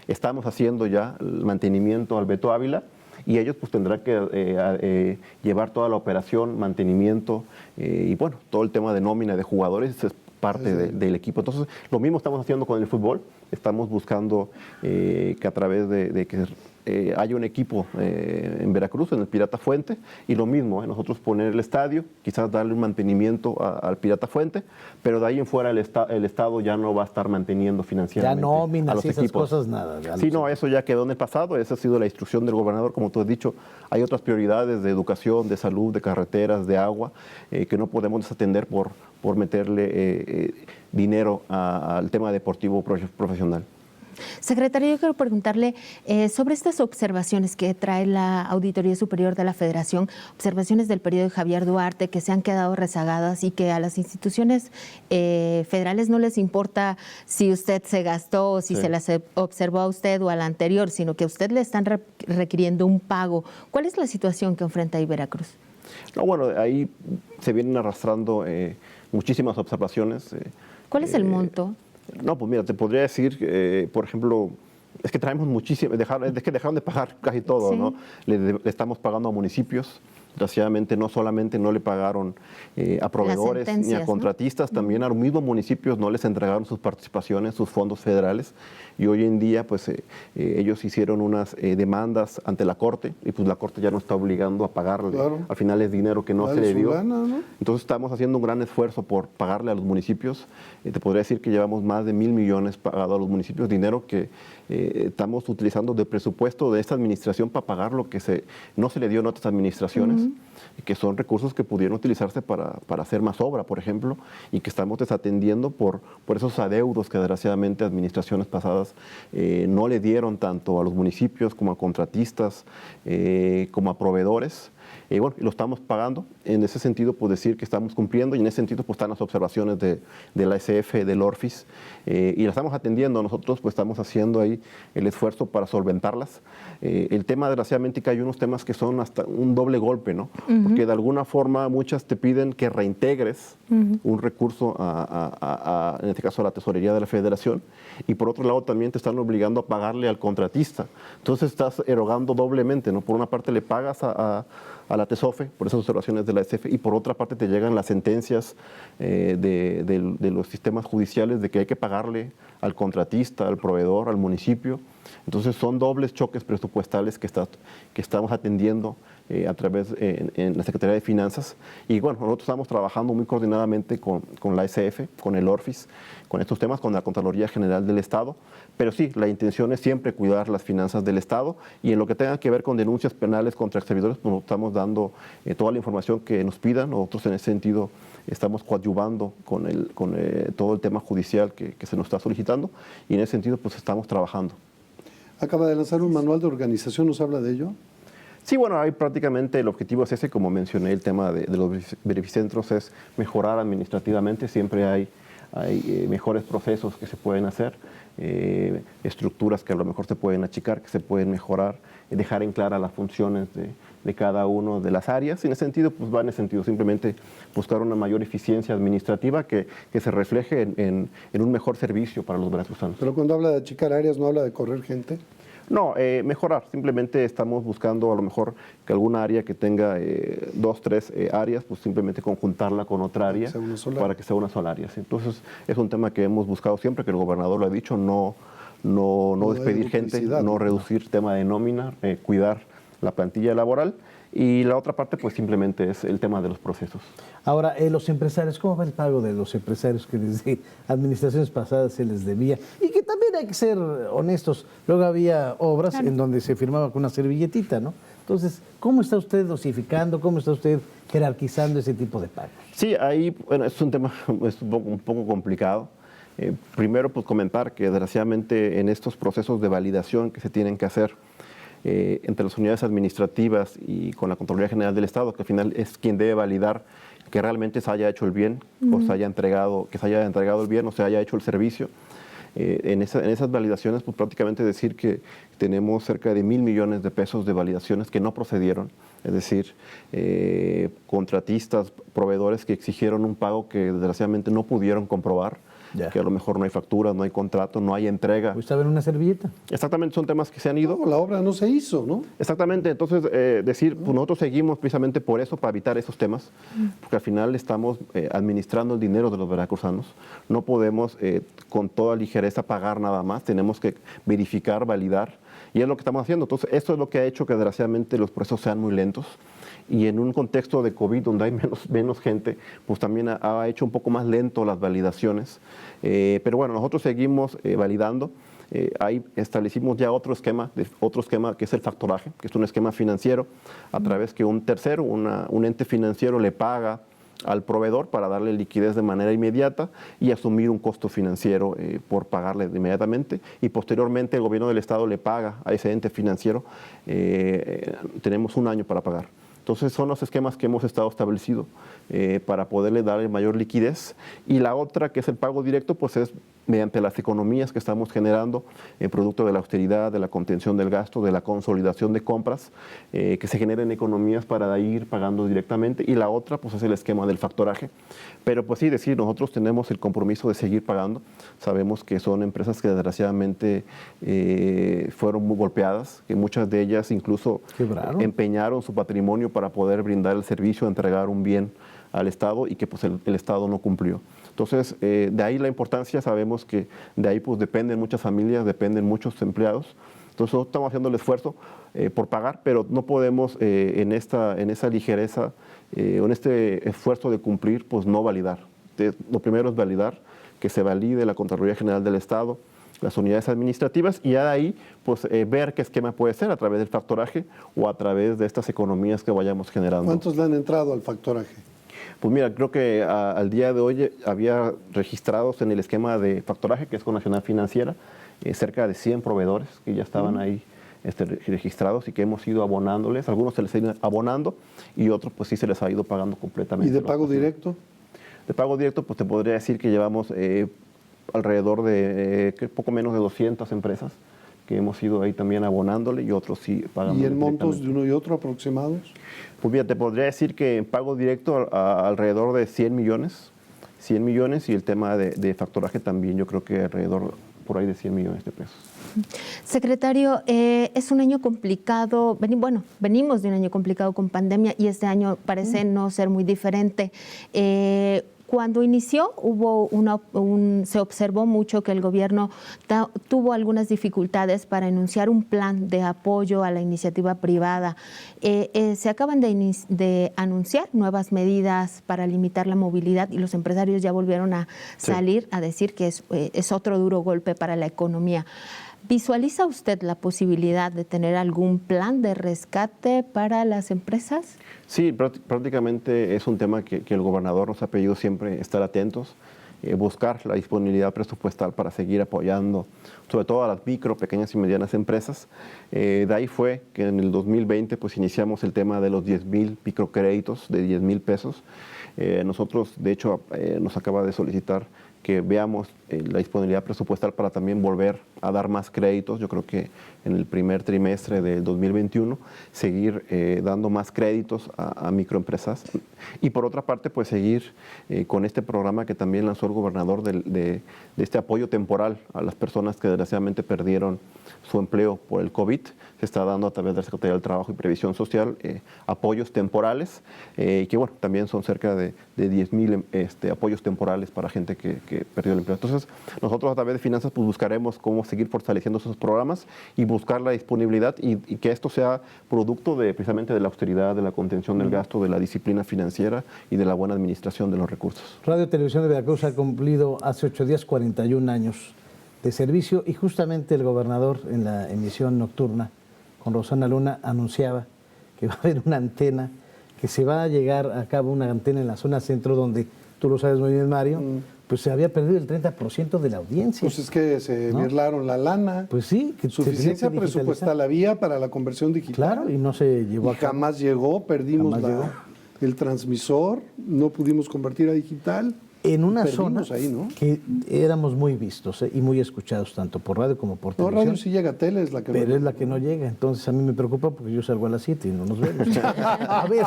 estamos haciendo ya el mantenimiento al Beto Ávila, y ellos pues tendrán que llevar toda la operación, mantenimiento y bueno, todo el tema de nómina de jugadores es parte del equipo. Entonces, lo mismo estamos haciendo con el fútbol, estamos buscando que a través de que haya un equipo en Veracruz, en el Pirata Fuente, y lo mismo, nosotros poner el estadio, quizás darle un mantenimiento al Pirata Fuente, pero de ahí en fuera el Estado ya no va a estar manteniendo financieramente a los equipos. Cosas, nada. Sí, no, eso ya quedó en el pasado, esa ha sido la instrucción del gobernador, como tú has dicho, hay otras prioridades de educación, de salud, de carreteras, de agua, que no podemos desatender por meterle dinero al tema deportivo profesional. Secretario, yo quiero preguntarle sobre estas observaciones que trae la Auditoría Superior de la Federación, observaciones del periodo de Javier Duarte que se han quedado rezagadas y que a las instituciones federales no les importa si usted se gastó o si se las observó a usted o a la anterior, sino que a usted le están requiriendo un pago. ¿Cuál es la situación que enfrenta ahí Veracruz? No, bueno, ahí se vienen arrastrando muchísimas observaciones. ¿Cuál es el monto? No, pues mira, te podría decir, por ejemplo, es que traemos muchísimo, es que dejaron de pagar casi todo, ¿no? Le estamos pagando a municipios, Desgraciadamente no solamente no le pagaron a proveedores ni a contratistas, también a los mismos municipios no les entregaron sus participaciones, sus fondos federales, y hoy en día pues ellos hicieron unas demandas ante la Corte y pues la Corte ya no está obligando a pagarle. Claro. Al final es dinero que no se le dio. Gana, ¿no? Entonces estamos haciendo un gran esfuerzo por pagarle a los municipios. Te podría decir que llevamos más de 1,000 millones pagados a los municipios, dinero que estamos utilizando de presupuesto de esta administración para pagar lo que no se le dio en otras administraciones, y que son recursos que pudieron utilizarse para hacer más obra, por ejemplo, y que estamos desatendiendo por esos adeudos que desgraciadamente administraciones pasadas no le dieron tanto a los municipios como a contratistas, como a proveedores. Bueno, lo estamos pagando. En ese sentido, pues decir que estamos cumpliendo, y en ese sentido pues están las observaciones de la SF, del ORFIS, y las estamos atendiendo. Nosotros pues estamos haciendo ahí el esfuerzo para solventarlas. El tema, desgraciadamente, que hay unos temas que son hasta un doble golpe, ¿no? Porque de alguna forma muchas te piden que reintegres un recurso en este caso a la Tesorería de la Federación, y por otro lado también te están obligando a pagarle al contratista. Entonces estás erogando doblemente, ¿no? Por una parte le pagas a la TESOFE por esas observaciones de la SF, y por otra parte te llegan las sentencias de los sistemas judiciales de que hay que pagarle al contratista, al proveedor, al municipio. Entonces son dobles choques presupuestales que estamos atendiendo a través en la Secretaría de Finanzas. Y bueno, nosotros estamos trabajando muy coordinadamente con la SF, con el ORFIS, con estos temas, con la Contraloría General del Estado. Pero sí, la intención es siempre cuidar las finanzas del Estado, y en lo que tenga que ver con denuncias penales contra exservidores, pues nos estamos dando toda la información que nos pidan. Nosotros en ese sentido estamos coadyuvando con todo el tema judicial que se nos está solicitando, y en ese sentido pues estamos trabajando. Acaba de lanzar un manual de organización, ¿nos habla de ello? Sí, bueno, ahí prácticamente el objetivo es ese, como mencioné, el tema de los verificentros es mejorar administrativamente. Siempre hay mejores procesos que se pueden hacer, estructuras que a lo mejor se pueden achicar, que se pueden mejorar, dejar en clara las funciones de cada una de las áreas. Y en ese sentido, pues va en ese sentido, simplemente buscar una mayor eficiencia administrativa que se refleje en un mejor servicio para los veracruzanos. Pero cuando habla de achicar áreas, ¿no habla de correr gente? No, mejorar. Simplemente estamos buscando a lo mejor que alguna área que tenga 2, 3 áreas, pues simplemente conjuntarla con otra área para que sea una sola área. ¿Sí? Entonces es un tema que hemos buscado siempre, que el gobernador lo ha dicho, no despedir gente, no reducir tema de nómina, cuidar la plantilla laboral. Y la otra parte, pues simplemente es el tema de los procesos. Ahora, los empresarios, ¿cómo va el pago de los empresarios que desde administraciones pasadas se les debía? Y que también hay que ser honestos. Luego había obras en donde se firmaba con una servilletita, ¿no? Entonces, ¿cómo está usted dosificando, cómo está usted jerarquizando ese tipo de pagos? Sí, ahí, bueno, es un tema un poco complicado. Primero, pues comentar que desgraciadamente en estos procesos de validación que se tienen que hacer entre las unidades administrativas y con la Contraloría General del Estado, que al final es quien debe validar que realmente se haya hecho el bien, o se haya entregado el bien, o se haya hecho el servicio. En esas validaciones, pues prácticamente decir que tenemos cerca de 1,000 millones de pesos de validaciones que no procedieron, es decir, contratistas, proveedores que exigieron un pago que desgraciadamente no pudieron comprobar, que a lo mejor no hay factura, no hay contrato, no hay entrega. ¿Estaba en una servilleta? Exactamente, son temas que se han ido. No, la obra no se hizo, ¿no? Exactamente, entonces decir, pues nosotros seguimos precisamente por eso, para evitar esos temas, porque al final estamos administrando el dinero de los veracruzanos. No podemos con toda ligereza pagar nada más, tenemos que verificar, validar, y es lo que estamos haciendo. Entonces, esto es lo que ha hecho que desgraciadamente los procesos sean muy lentos. Y en un contexto de COVID donde hay menos gente, pues también ha hecho un poco más lento las validaciones. Pero bueno, nosotros seguimos validando. Ahí establecimos ya otro esquema que es el factoraje, que es un esquema financiero a través que un tercero, un ente financiero le paga al proveedor para darle liquidez de manera inmediata y asumir un costo financiero por pagarle inmediatamente, y posteriormente el gobierno del Estado le paga a ese ente financiero. Tenemos un año para pagar. Entonces son los esquemas que hemos estado establecido para poderle dar mayor liquidez. Y la otra, que es el pago directo, pues es mediante las economías que estamos generando, producto de la austeridad, de la contención del gasto, de la consolidación de compras, que se generen economías para ir pagando directamente. Y la otra, pues es el esquema del factoraje. Pero pues sí, decir, nosotros tenemos el compromiso de seguir pagando. Sabemos que son empresas que desgraciadamente fueron muy golpeadas, que muchas de ellas incluso empeñaron su patrimonio para poder brindar el servicio, entregar un bien al Estado y que pues el Estado no cumplió. Entonces, de ahí la importancia, sabemos que de ahí pues dependen muchas familias, dependen muchos empleados. Entonces, nosotros estamos haciendo el esfuerzo por pagar, pero no podemos en esa ligereza o en este esfuerzo de cumplir, pues no validar. Entonces, lo primero es validar, que se valide la Contraloría General del Estado, las unidades administrativas, y ya de ahí pues ver qué esquema puede ser a través del factoraje o a través de estas economías que vayamos generando. ¿Cuántos le han entrado al factoraje? Pues mira, creo que al día de hoy había registrados en el esquema de factoraje, que es con Nacional Financiera, cerca de 100 proveedores que ya estaban ahí registrados y que hemos ido abonándoles. Algunos se les ha ido abonando y otros pues sí se les ha ido pagando completamente. ¿Y de pago directo? De pago directo, pues te podría decir que llevamos alrededor de poco menos de 200 empresas que hemos ido ahí también abonándole y otros sí pagando. ¿Y en montos de uno y otro aproximados? Pues mira, te podría decir que en pago directo alrededor de 100 millones y el tema de factoraje también yo creo que alrededor por ahí de 100 millones de pesos. Secretario, es un año complicado, venimos de un año complicado con pandemia y este año parece no ser muy diferente. Cuando inició se observó mucho que el gobierno tuvo algunas dificultades para enunciar un plan de apoyo a la iniciativa privada. Se acaban de anunciar nuevas medidas para limitar la movilidad y los empresarios ya volvieron a salir a decir que es otro duro golpe para la economía. ¿Visualiza usted la posibilidad de tener algún plan de rescate para las empresas? Sí, prácticamente es un tema que el gobernador nos ha pedido siempre estar atentos, buscar la disponibilidad presupuestal para seguir apoyando, sobre todo a las micro, pequeñas y medianas empresas. De ahí fue que en el 2020 pues iniciamos el tema de los 10,000 microcréditos de 10,000 pesos. Nosotros, de hecho, nos acaba de solicitar que veamos la disponibilidad presupuestal para también volver a dar más créditos. Yo creo que en el primer trimestre del 2021 seguir dando más créditos a microempresas y por otra parte pues seguir con este programa que también lanzó el gobernador de este apoyo temporal a las personas que desgraciadamente perdieron su empleo por el COVID. Se está dando a través de la Secretaría del Trabajo y Previsión Social apoyos temporales y que bueno, también son cerca de 10,000 apoyos temporales para gente que perdió el empleo. Entonces nosotros a través de finanzas pues buscaremos cómo seguir fortaleciendo esos programas y buscar la disponibilidad y que esto sea producto precisamente de la austeridad, de la contención del gasto, de la disciplina financiera y de la buena administración de los recursos. Radio Televisión de Veracruz ha cumplido hace 8 días 41 años de servicio y justamente el gobernador en la emisión nocturna con Rosana Luna anunciaba que va a haber una antena, que se va a llegar a cabo una antena en la zona centro donde, tú lo sabes muy bien, Mario, pues se había perdido el 30% de la audiencia. Pues es que se birlaron la lana. Pues sí. Que suficiencia presupuestal había para la conversión digital. Claro, y no se llevó a cabo. Jamás llegó, perdimos el transmisor, no pudimos convertir a digital. En una zona ahí, ¿no? que éramos muy vistos y muy escuchados, tanto por radio como por televisión. No, radio sí llega, tele es la que pero es la que no llega. Entonces a mí me preocupa porque yo salgo a las 7 y no nos vemos. A ver,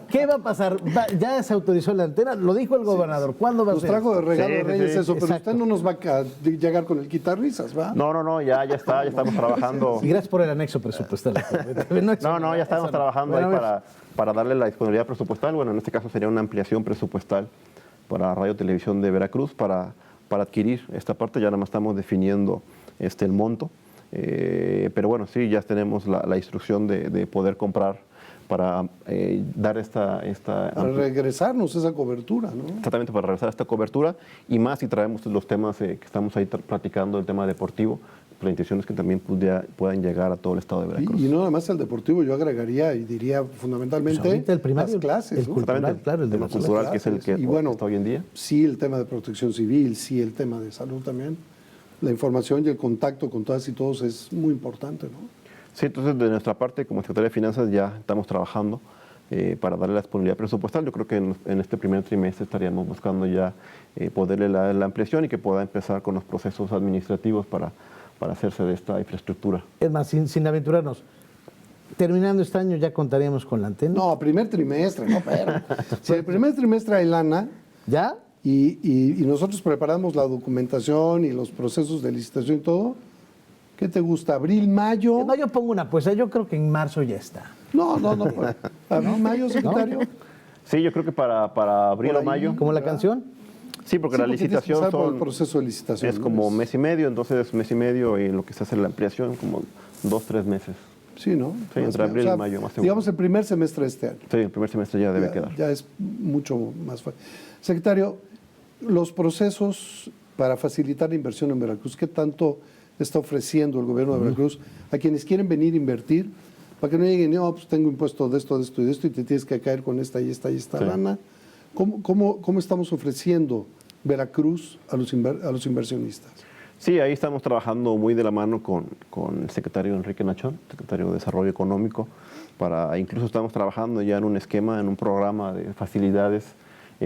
¿qué va a pasar? ¿Ya se autorizó la antena? Lo dijo el gobernador. ¿Cuándo va a ser? Nos trajo de regalo Reyes eso, pero exacto. usted no nos va a llegar con el quitarrisas, ¿va? No, ya está, ya estamos trabajando. Y gracias por el anexo presupuestal. No, ya estamos trabajando bueno, ahí para darle la disponibilidad presupuestal. Bueno, en este caso sería una ampliación presupuestal para Radio Televisión de Veracruz para adquirir esta parte. Ya nada más estamos definiendo el monto, pero bueno, sí, ya tenemos la instrucción de poder comprar para dar esta para regresarnos esa cobertura, ¿no? Exactamente, para regresar a esta cobertura y más si traemos los temas que estamos ahí platicando, el tema deportivo. La intención es que también puedan llegar a todo el estado de Veracruz. Y no nada más el deportivo, yo agregaría y diría fundamentalmente pues el primario, las clases. el cultural, claro, el tema cultural, que es el que está hoy en día. Sí, el tema de protección civil, sí, el tema de salud también. La información y el contacto con todas y todos es muy importante, ¿no? Sí, entonces de nuestra parte, como Secretaría de Finanzas, ya estamos trabajando para darle la disponibilidad presupuestal. Yo creo que en este primer trimestre estaríamos buscando ya poderle la ampliación y que pueda empezar con los procesos administrativos para hacerse de esta infraestructura. Es más, sin aventurarnos, terminando este año ya contaríamos con la antena. No, primer trimestre, no, pero. Si el primer trimestre hay lana ¿Ya? y nosotros preparamos la documentación y los procesos de licitación y todo, ¿qué te gusta? ¿Abril, mayo? No, yo pongo una apuesta, yo creo que en marzo ya está. No. Pues, ¿abril, mayo, secretario? Sí, yo creo que para abril Por o ahí. mayo. ¿Como la ¿verdad? canción? Sí, porque Sí, la tienes que licitación pasar por el son, proceso de licitación. es ¿no? como mes y medio, entonces mes y medio y lo que se hace la ampliación como 2-3 meses. Sí, ¿no? Sí, entre abril y mayo, más seguro. Digamos el primer semestre de este año. Sí, el primer semestre ya debe quedar. Ya es mucho más fácil. Secretario, los procesos para facilitar la inversión en Veracruz, ¿qué tanto está ofreciendo el gobierno de Veracruz a quienes quieren venir a invertir? Para que no lleguen, no, pues tengo impuesto de esto y de esto y te tienes que caer con esta y esta y esta Sí. lana. ¿Cómo estamos ofreciendo Veracruz a los inversionistas? Sí, ahí estamos trabajando muy de la mano con el secretario Enrique Nachón, secretario de Desarrollo Económico, incluso estamos trabajando ya en un esquema, en un programa de facilidades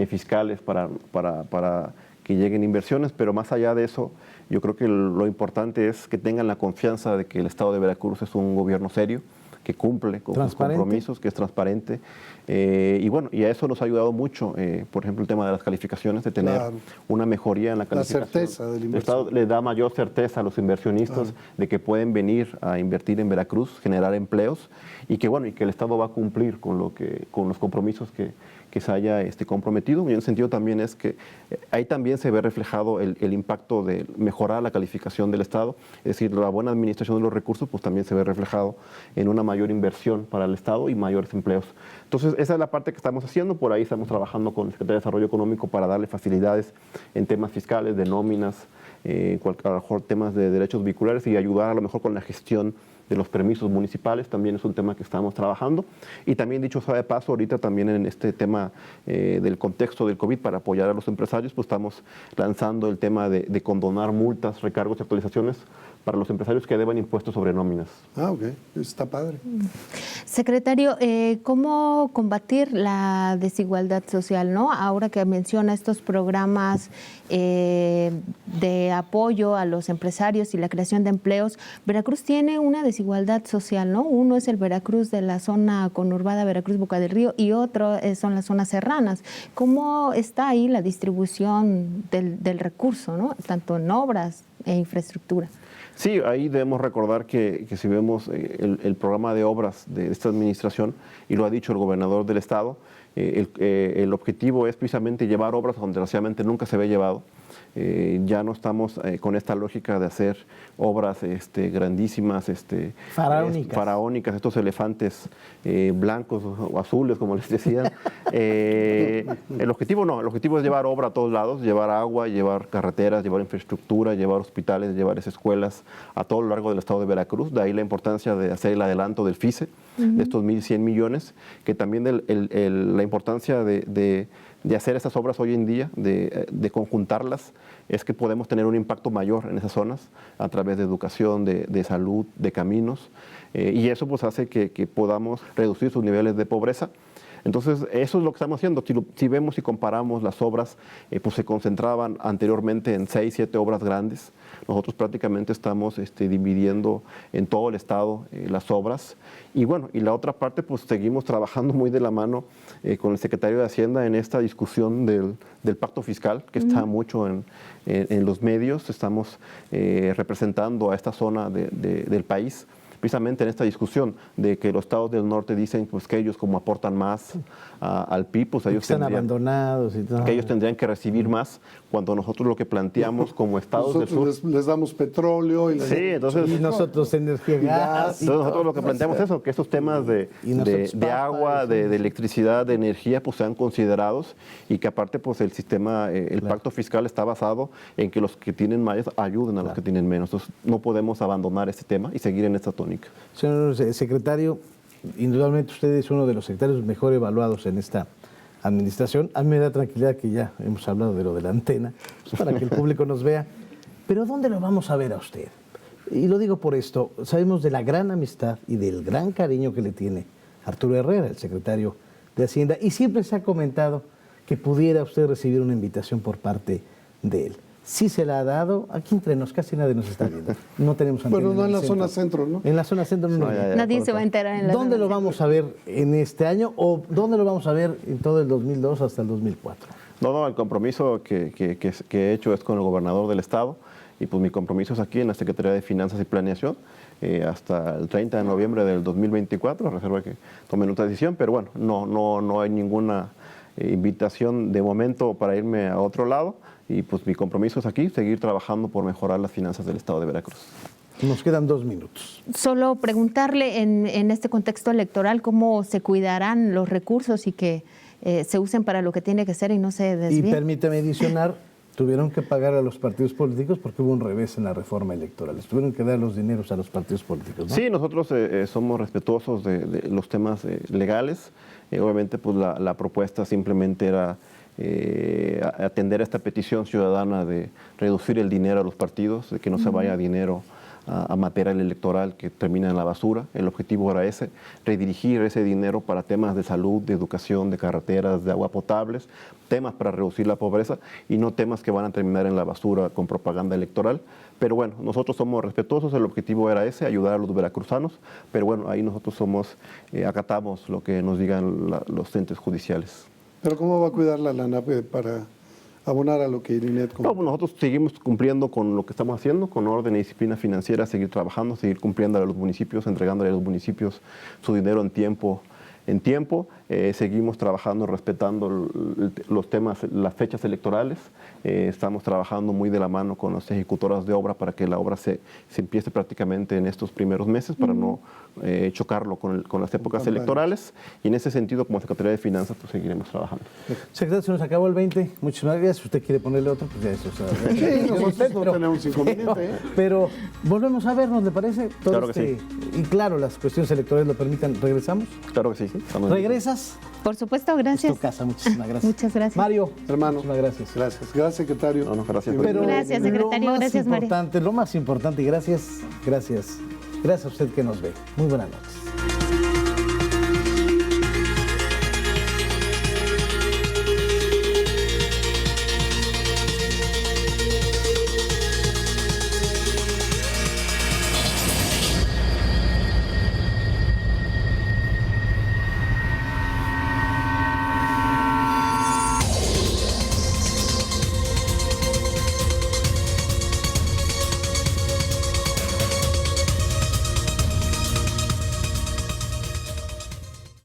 fiscales para que lleguen inversiones, pero más allá de eso, yo creo que lo importante es que tengan la confianza de que el Estado de Veracruz es un gobierno serio, que cumple con sus compromisos, que es transparente. Y bueno, y a eso nos ha ayudado mucho, por ejemplo, el tema de las calificaciones, de tener una mejoría en la calificación. La certeza del El Estado le da mayor certeza a los inversionistas de que pueden venir a invertir en Veracruz, generar empleos, y que bueno, y que el Estado va a cumplir con los compromisos que se haya comprometido. Y en ese sentido también es que ahí también se ve reflejado el impacto de mejorar la calificación del Estado, es decir, la buena administración de los recursos, pues también se ve reflejado en una mayor inversión para el Estado y mayores empleos. Entonces, esa es la parte que estamos haciendo. Por ahí estamos trabajando con el Secretario de Desarrollo Económico para darle facilidades en temas fiscales, de nóminas, a lo mejor temas de derechos vehiculares y ayudar a lo mejor con la gestión de los permisos municipales, también es un tema que estamos trabajando. Y también, dicho sea de paso, ahorita también en este tema del contexto del COVID, para apoyar a los empresarios, pues estamos lanzando el tema de condonar multas, recargos y actualizaciones para los empresarios que deban impuestos sobre nóminas. Ah, ok, está padre. Secretario, ¿cómo combatir la desigualdad social, ¿no? Ahora que menciona estos programas de apoyo a los empresarios y la creación de empleos, Veracruz tiene una desigualdad social, ¿no? Uno es el Veracruz de la zona conurbada, Veracruz-Boca del Río, y otro son las zonas serranas. ¿Cómo está ahí la distribución del recurso, ¿no? Tanto en obras e infraestructura? Sí, ahí debemos recordar que si vemos el programa de obras de esta administración, y lo ha dicho el gobernador del estado, el objetivo es precisamente llevar obras donde desgraciadamente nunca se había llevado. Ya no estamos con esta lógica de hacer obras grandísimas, faraónicas, estos elefantes blancos o azules, como les decían. El objetivo es llevar obra a todos lados, llevar agua, llevar carreteras, llevar infraestructura, llevar hospitales, llevar escuelas a todo lo largo del estado de Veracruz. De ahí la importancia de hacer el adelanto del FICE, de estos 1.100 millones, que también la importancia de hacer estas obras hoy en día, de conjuntarlas, es que podemos tener un impacto mayor en esas zonas a través de educación, de salud, de caminos, y eso pues hace que podamos reducir sus niveles de pobreza. Entonces, eso es lo que estamos haciendo. Si vemos y comparamos las obras, pues se concentraban anteriormente en 6, 7 obras grandes. Nosotros prácticamente estamos dividiendo en todo el estado las obras. Y bueno, y la otra parte, pues seguimos trabajando muy de la mano con el secretario de Hacienda en esta discusión del pacto fiscal, que está mucho en los medios. Estamos representando a esta zona del país, precisamente en esta discusión de que los estados del norte dicen pues, que ellos como aportan más al PIB, pues ellos están abandonados y todo. Que ellos tendrían que recibir más, cuando nosotros lo que planteamos como estados del sur... Nosotros les damos petróleo y y nosotros energía, gas. Entonces nosotros lo que planteamos es eso, que estos temas de agua, de electricidad, de energía, pues sean considerados, y que aparte pues el sistema, el pacto fiscal está basado en que los que tienen más ayuden a los que tienen menos. Entonces no podemos abandonar este tema y seguir en esta tónica. Señor secretario, indudablemente usted es uno de los secretarios mejor evaluados en esta administración. A mí me da tranquilidad que ya hemos hablado de lo de la antena, pues para que el público nos vea. Pero ¿dónde lo vamos a ver a usted? Y lo digo por esto, sabemos de la gran amistad y del gran cariño que le tiene Arturo Herrera, el secretario de Hacienda y siempre se ha comentado que pudiera usted recibir una invitación por parte de él. Sí se la ha dado, aquí entre nos casi nadie nos está viendo. No tenemos antena. Bueno, no en la centro. zona centro, ¿no? En la zona centro no. Nadie se va a enterar en la ¿Dónde zona lo vamos a ver en este año o dónde lo vamos a ver en todo el 2002 hasta el 2004? No, el compromiso que he hecho es con el gobernador del estado y pues mi compromiso es aquí en la Secretaría de Finanzas y Planeación hasta el 30 de noviembre del 2024, a reserva que tomen otra decisión, pero bueno, no hay ninguna invitación de momento para irme a otro lado y pues mi compromiso es aquí, seguir trabajando por mejorar las finanzas del estado de Veracruz. Nos quedan 2 minutos. Solo preguntarle en este contexto electoral cómo se cuidarán los recursos y que se usen para lo que tiene que ser y no se Y desvíen. permítame adicionar, tuvieron que pagar a los partidos políticos porque hubo un revés en la reforma electoral. Les tuvieron que dar los dineros a los partidos políticos, ¿no? Sí, nosotros somos respetuosos de los temas legales. Obviamente, pues la propuesta simplemente era atender a esta petición ciudadana de reducir el dinero a los partidos, de que no se vaya dinero a material electoral que termina en la basura. El objetivo era ese, redirigir ese dinero para temas de salud, de educación, de carreteras, de agua potables, temas para reducir la pobreza y no temas que van a terminar en la basura con propaganda electoral. Pero bueno, nosotros somos respetuosos, el objetivo era ese, ayudar a los veracruzanos, pero bueno, ahí nosotros acatamos lo que nos digan los entes judiciales. Pero ¿cómo va a cuidar la lana para abonar a lo que Irinet No, pues nosotros seguimos cumpliendo con lo que estamos haciendo, con orden y disciplina financiera, seguir trabajando, seguir cumpliendo a los municipios, entregándole a los municipios su dinero en tiempo. Seguimos trabajando, respetando los temas, las fechas electorales. Estamos trabajando muy de la mano con las ejecutoras de obra para que la obra se empiece prácticamente en estos primeros meses para no chocarlo con las épocas electorales. Y en ese sentido, como Secretaría de Finanzas, pues seguiremos trabajando. Secretario, se nos acabó el 20. Muchísimas gracias. Si usted quiere ponerle otro, pues ya eso. Sí, nosotros no tenemos inconveniente. Pero volvemos a vernos, ¿le parece? Claro que sí. Y claro, las cuestiones electorales lo permitan. ¿Regresamos? Claro que sí. ¿Regresas? Por supuesto, Es gracias. tu casa. Muchísimas gracias. Muchas gracias. Mario, Hermano. muchísimas gracias. Gracias, secretario. No, gracias. Pero Gracias, secretario. Lo más Gracias, Mario. importante, lo más importante, y gracias a usted que nos ve. Muy buenas noches.